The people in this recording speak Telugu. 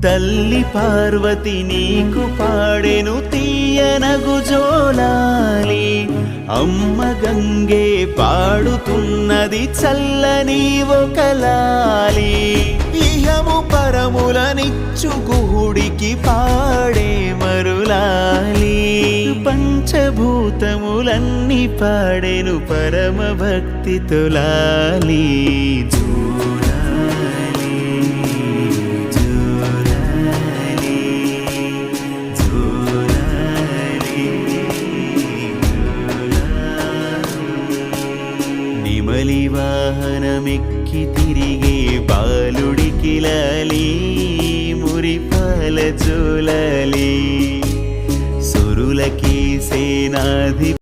తల్లి పార్వతి నీకు పాడెను తీయనగు జోలాలి, అమ్మ గంగే పాడుతున్నది చల్లని ఒక లాలి. ఇహము పరములనిచ్చు గుహుడికి పాడే మరులాలి, పంచభూతములన్నీ పాడెను పరమ భక్తితో లాలి. నెమలి వాహనమెక్కి తిరిగే బాలుడికి లాలి, మురిపాల జోలాలి. సురులకి సేనాధి